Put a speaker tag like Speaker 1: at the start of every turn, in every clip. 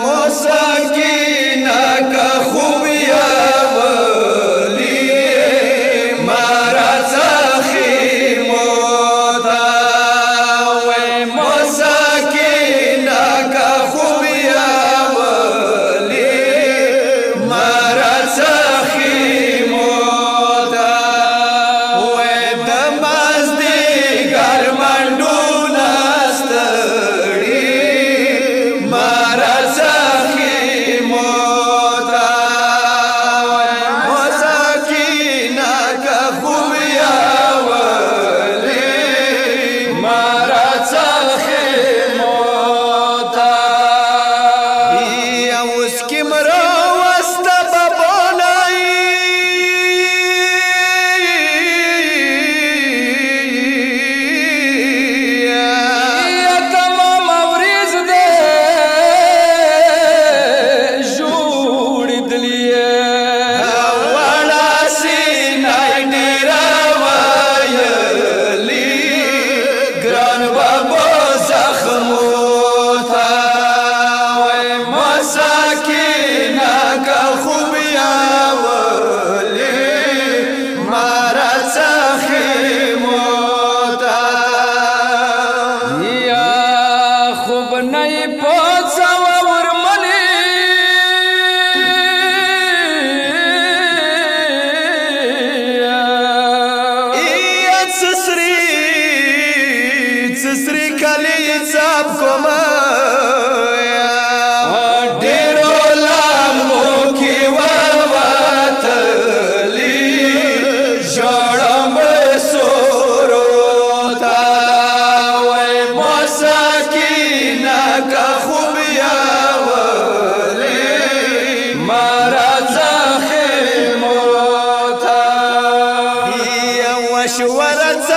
Speaker 1: مسکینہ کا خوبیا ولی مارا سخی موتا مسکینہ کا خوبیا ولی مارا سخی موتا دمازدی گرمانڈو سسری کلی چاپ کوما ډیرو لامو کی ووتلی ژړم سورو تا وای مسکینہ کا خوبیا ولی مارا زخمو تا یا وشورت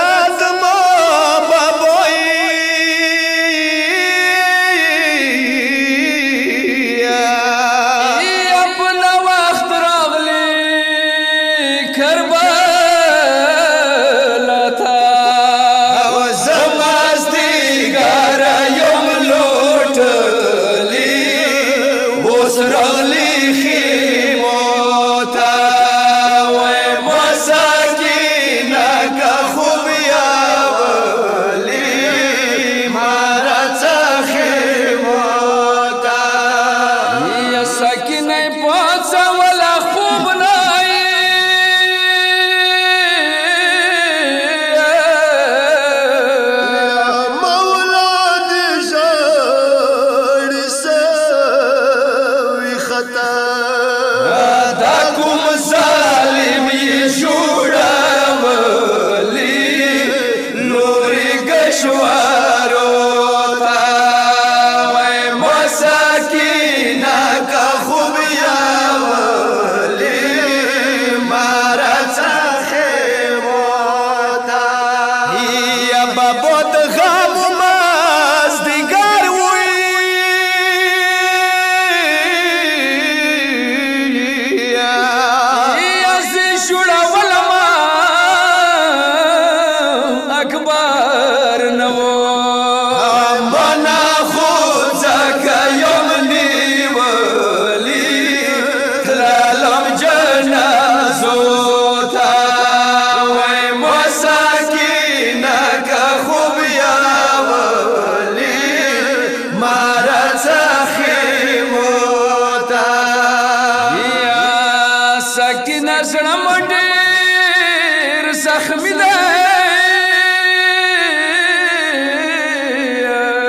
Speaker 1: سکینہ زړم ډېر زخمي دی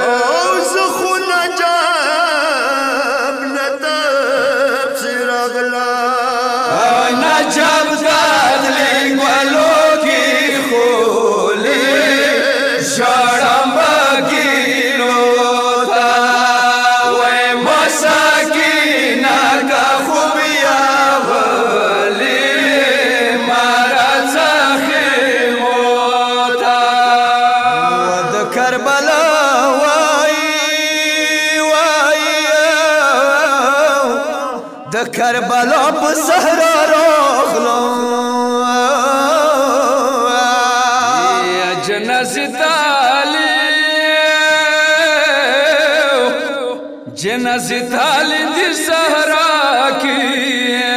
Speaker 1: او زخونه جاب نه تفسیر اغلا نجاب دادلی ګلو کې خولې ژړم بګینو تا وای مسکینہ کا خوبیا د کربلا په صحرا راغلو یا جنازه تعالی جنازی تال دی صحرا کی